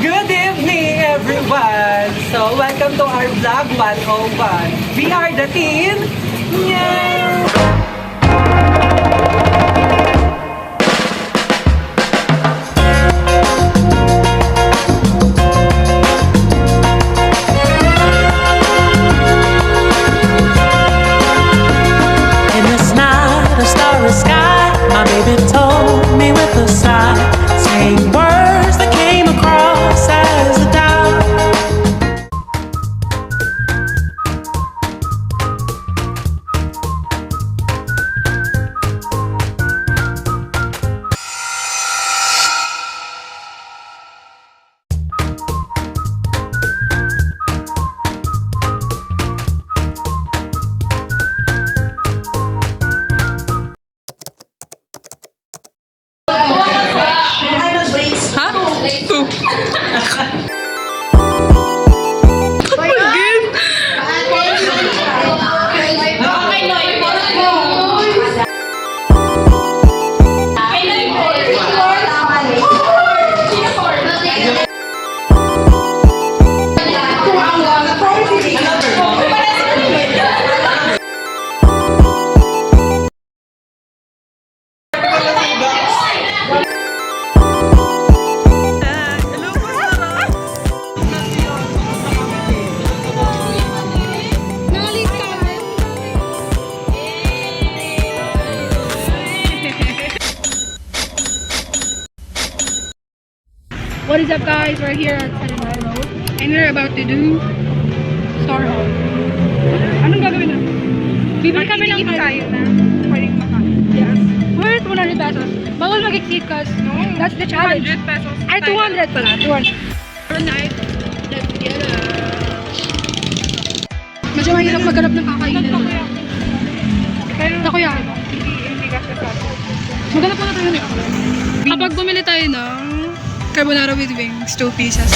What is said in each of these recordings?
Good evening, everyone! So, welcome to our vlog 101. We are the team! Yeah! In this night, a starry sky, my baby told me with a sigh, saying words that came across as a doubt. What is up, guys? We're here at Salinay Road and we're about to do Star Hall. Anong gagawin natin? Bibili kami ng tayo na pwedeng makain. Yes. Worth 100 pesos. Bawal mag-exceed cause that's the challenge. 100 pesos. Ay, 200 pala. 200. Tonight, let's get it. Medyo mahirap maghanap ng kakainin. Pero Takoyaki. hindi ka siya sa atin. Maghanap na tayo nito. Kapag bumili tayo ng carbonara with wings, 2 pieces.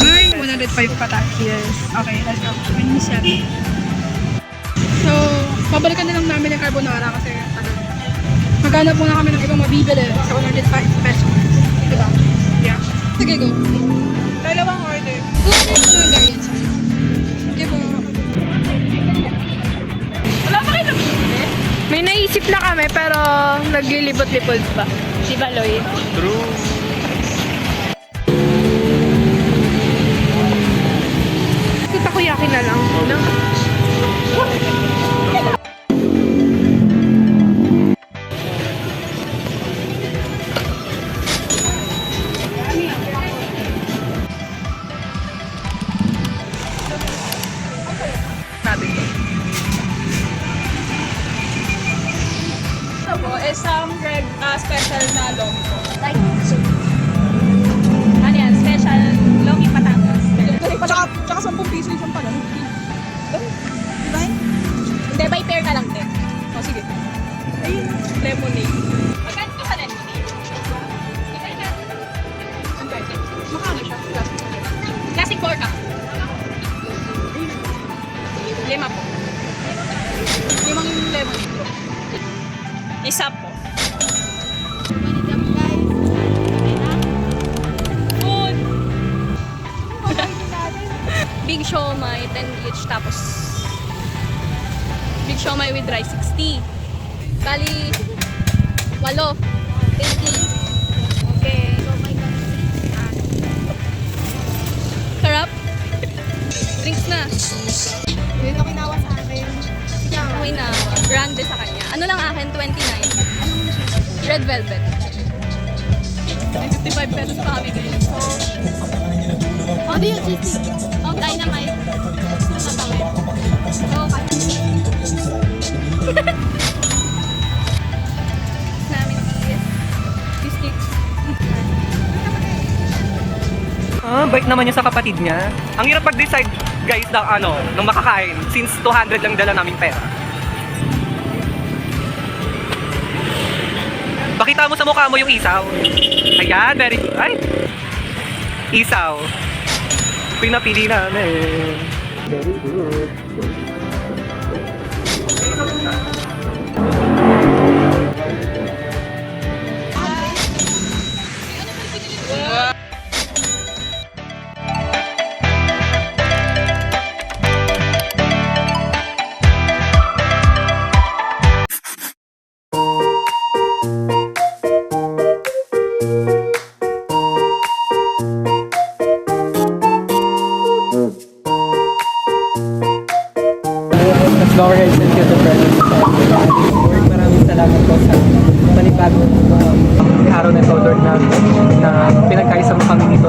May 105 pa tayo. Yes. Okay, let's go. 27. So, babalikan na lang namin yung carbonara kasi maghanap muna kami ng ibang mabibili sa 105 pesos. Diba? Yeah. Sige, go. Dalawang order. Go order ko ng guys. Sige po. Wala pa kayo nabili? May naisip na kami pero naglilibot-libot pa. Si Baloy. True. Takoyaki na lang. No? Ito po, isang special na lomi po. Ano yan? Special lomi patatas. Tsaka 10 piso isang pala. Diba? Hindi, by pair ka lang din. O, sige. Ayun, lemonade. Magkano ito sa lemonade? Makano siya? Classic 4 cup. 5 po. 5 lemonade po. Isa po. Food! Big siomai, 10 each. Tapos, big siomai with rice, 60. Bali, 8. 80. Okay. Sarap. Drinks na. Yun ang kinawa sa akin. Okay na. Grande sa kanya. Ano lang akin? 29. Red velvet. 55 pesos pa kami guys. So, Ano yung cheesy? dynamite. Namin is biscuits. Bait naman niya sa kapatid niya. Ang hirap mag-decide, guys, ng makakain since 200 lang dala naming pera. Pakita mo sa mukha mo yung isaw. Ayan, very good. Ay! Isaw. Pinapili namin. Very good.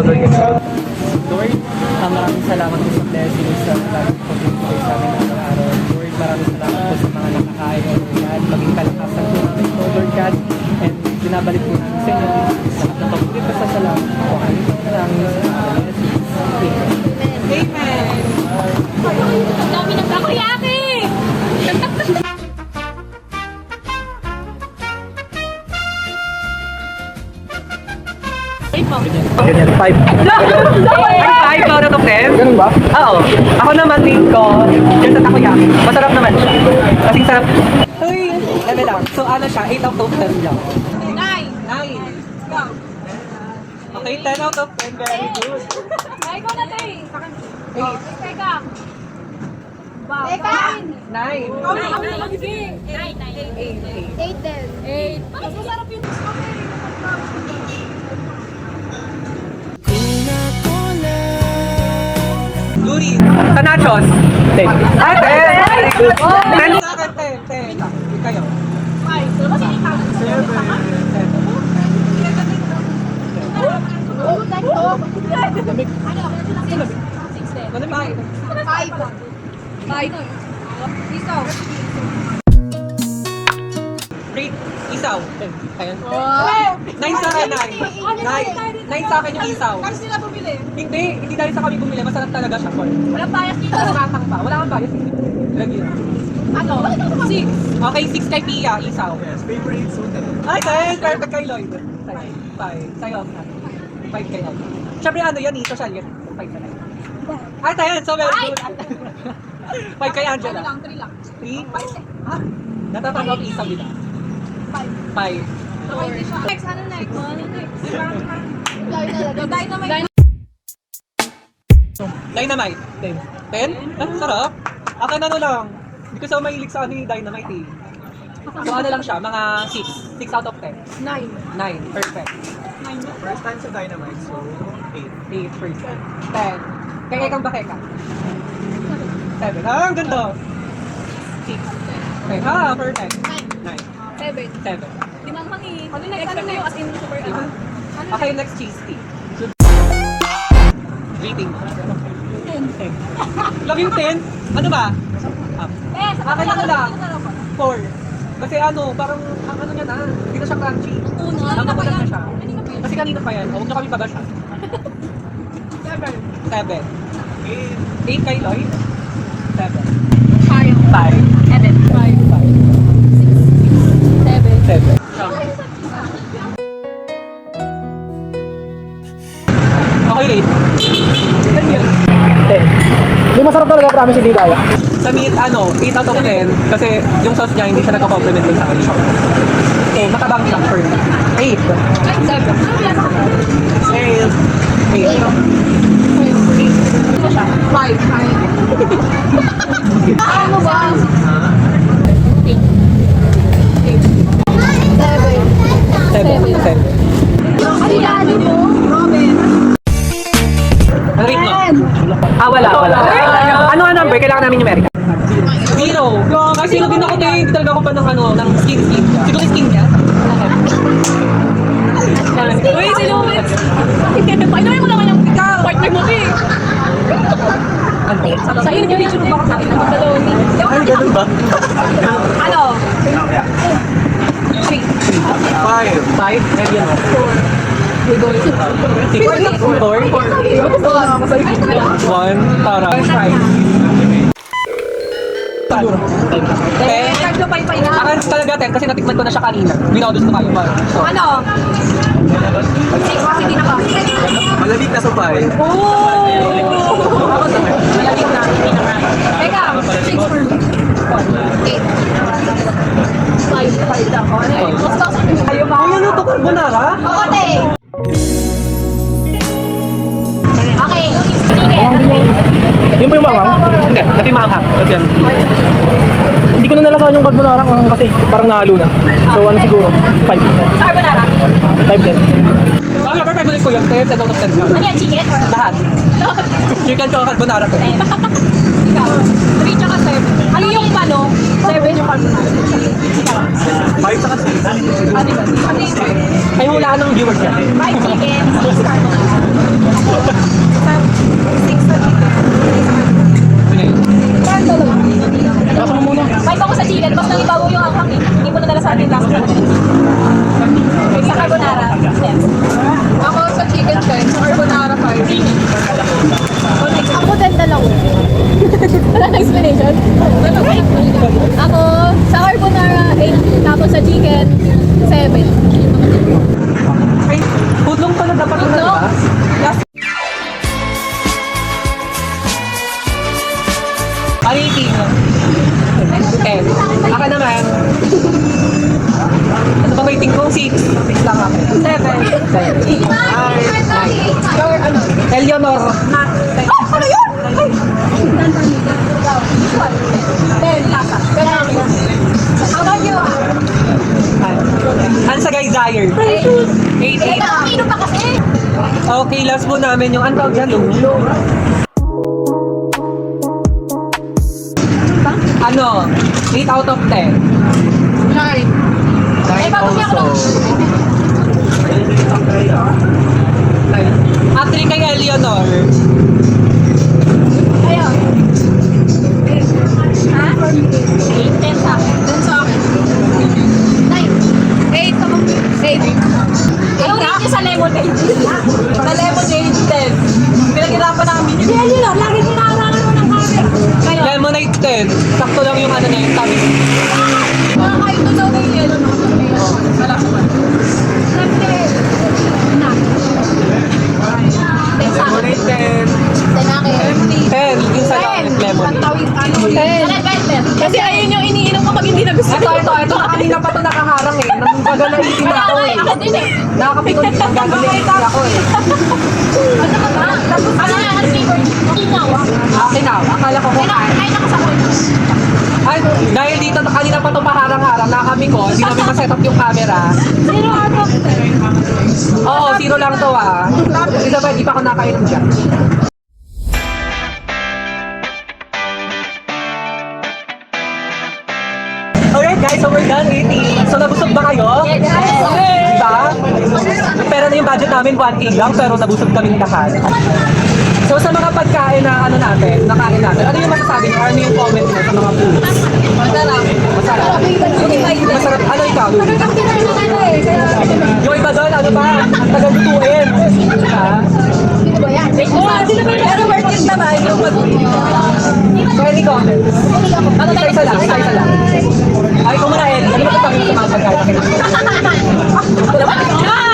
Lord, maraming salamat po sa blessings sa lagi po po sa amin araw-araw. Lord, maraming salamat po sa mga nakakain, Lord God. Maging kalakasan po namin po, Lord God. And binabalik po namin sa inyo. Lahat ng pabulit pa sa salamat po. Amin po namin sa mga blessings. Amen. Amen. Ang dami ng takoyaki! Ganyan, 5. Ay, 5 out of 10? Ganun ba? Oo. Ako naman, din ko, dyan sa takoyaki. Masarap naman siya. Kasing sarap. Uy, dami lang. So, ano siya? 8 out of 10 lang. 9! 9. Okay, 10 out of 10. Very good. Ay, ko na tayo. 8. Teka. Wow. 9. 8 din. 8. Mas masarap yung Luri. Sa nachos. 10. Ah, 10. Very good. 10 sa akin, 10. 10. Kayo. 5. Kasi ikaw. 5. Isaw. Rate. Isaw. Ayan. 9 sa akin, 9. 9 sa akin yung isaw. Kasi sila bumili. Hindi dahil sa kami bumili. Masarap talaga siya. Walang bias dito. Matang pa. Wala kang bias. Lagi. Ano? 6. Okay, 6 kay Pia, isaw. Yes, favorite suited. Ay, 10. Perfect kay Lloyd. 5. Sa'yo. 5 kay Lloyd. Siyempre ano yan, social yan. 5 na lang. Ay, 10. So very good. 5 kay Angela. 3 lang. 3? Ah, natatanggap isaw nila. 5. 5. Next, ano next? Dynamite. Dynamite. 10. 10? Ah, sarap. Akin ano lang. Hindi ko sa mahilig sa ano yung Dynamite eh. So ano lang siya, mga 6. 6 out of 10. 9. 9. Perfect. First time sa Dynamite, so 8. 8 percent. 10. Kaya kang bakeka. 7. Ah, ang ganda. 6. 10. Ah, perfect. 9. 7. 7. Tinamang eh. Ano next? Ano next? As in super Diba? Okay, next cheese tea. Rating. 10. Lagi yung 10? Ano ba? Up. Akin ano lang? 4. Kasi ano, parang ang ano niya na, hindi na siya crunchy. Ang makulat na siya. Kasi kanina pa yan. Huwag niyo kami bagasya. 7. 8 kay Lloyd. 7. 5. 7. Okay, rate. 10. Hindi masarap talaga, promise, hindi kaya. Sa meat, 8 out of 10. Kasi yung sauce niya, hindi siya nagka-compliment sa akin. Okay, matabang lang for me. 8. Ano ba? 7. Ano yan? Ang rate mo? Wala. Ano ang number? Kailangan namin numeric. 0. Kasi sino din ako tayo, hindi talaga ako pa ng skin. Siguro skin niya. Uy, si Luis! Painuhin mo naman yung partner mo, eh. Sa inyo, YouTube ba sa akin? Ay, ganun ba? Ano? 3. 5. 5. Medium. 4. 1. Para. 5. Cardo pay na. Akin talaga 10 kasi natikman ko na siya kanina. Binodos ko kayo. So, Ano? 6 kasi di na ka. Malamig na sa 5. Ako sa malamig na. Teka, 6 for me. 8. 5 lang. Ano yun? Ayaw ba? Ay, ano to? Carbonara? Ako, te. Okay. Yun po yung mawang. Hindi, kasi maanghang. Kasi yan. Hindi ko na nalagaan yung carbonara kasi parang nahalo na. So ano siguro? 5. Carbonara. 5 din. Ang favorite ko yung 10 out of 10. Ano yan, chicken? Lahat. Chicken to carbonara to. Ikaw. 3 tsaka 7. Ano yung palo? 7 yung carbonara. 5 saka 6. Ano yun? Ay, hulaan ng viewers niya. 5 chicken, 6 carbonara. Ako din dalawa. Walang explanation? Ako, sa carbonara, 8. Tapos sa chicken, 7. Ay, putlong pala dapat na, di ba? Pariting. 10. Ako naman. Ano ba rating ko? 6. 6 lang ako. 7. 7. Eleanor. Ano yun? How about you? Ano sa guys desire? 8. Nakakino pa kasi. Okay, last po namin yung antawag dyan, lulo. Ano? 8 out of 10. 9 also. Actually kay Eleanor. Ayun. Ha? 10 sa akin. 10 sa akin. 9. 8 sa mga. 8. Anong rate niyo sa lemonade? Sa lemonade, 10. Pinaghirapan namin. Hindi, Eleanor, lagi sinaarangan mo ng camera. Kayo? Lemonade 10. Sakto lang yung ano niya, yung tabi. Nakakain to daw na yung yellow, no? Wala sa man. Na. 10 sa akin. Lemonade 10. 10 sa akin. 10. Yung sa lemon. 10. Kasi ayun yung iniinom ko pag hindi na gusto. Ito. Kanina pa ito nakaharang eh. Nang gagalaitin na ako eh. Ako din eh. Nakakapikon ng gagalaitin ako eh. Ano ka ba? Tapos ano nga ang flavor? Kinawa. Kinawa. Akala ko kumain. Kain ako sa corner. Ay, dahil dito kanina pa ito paharang-harang na kami ko, hindi namin ma-set up yung camera. 0 out of 10. Oo, 0 lang to ah. Isa ba, di pa ako nakainom dyan. Alright guys, so we're done eating. So nabusog ba kayo? Diba? Pero na yung budget namin 1K lang, pero nabusog kami lahat. So sa mga pagkain na ano natin, nakain natin, ano yung masasabi niyo? Ano yung comment niyo sa mga foods? Masarap. Masarap. Masarap. Ano ikaw? Yung iba doon, ano ba? Ang tagal lutuin. Ha? Pero worth it naman yung So any comments? Isa-isa lang, isa-isa lang. Ay, kung muna Ellie, ano ba ito sa mga pagkain?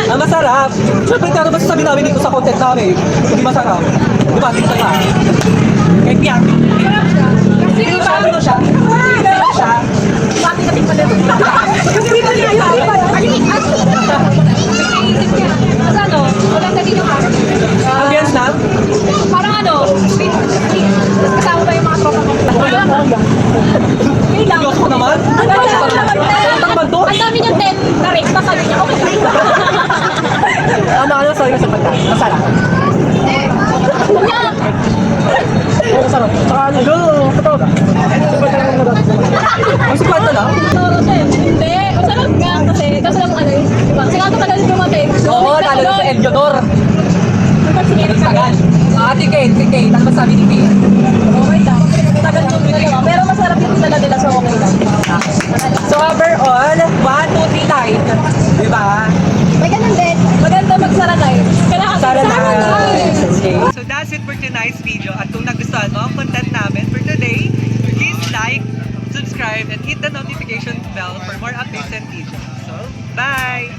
Ang masarap. Siyempre, ano ba sasabihin namin dito sa content namin? Hindi masarap. Diba, dito ka. Kaya piyak. Sige, paano mo siya? Ano siya? Pati na tingnan nito. Kasi dito niya yun. Kasi ano, walang dati yung Ambience lang? parang ano, kasama ba yung mga tropa mo? Wait lang. Diyos ko naman. Ang dami naman naman to? Ang dami niyang 10 na rin. Sabi niya, okay. Ano sabi mo sa pagkain? Masarap. Oo, masarap. Tsaka ano, totoo ba? Ang supat na lang? Hindi, masarap nga kasi. Kasi lang ano yun. Diba? Kasi nga tagal dumating. Oo, lalo na sa Eleanor. Ang tagal. Ate Kate, ano masabi ni Kate? Okay lang. Tagal dumating. Pero masarap yung dala nila so okay lang. So overall, 1, 2, 3, 9. Diba? May ganun din. Maganda magsara tayo. Kailangan Sara na. tayo. Okay. So that's it for tonight's video. At kung nagustuhan mo ang content namin for today, please like, subscribe, and hit the notification bell for more updates and videos. So, bye!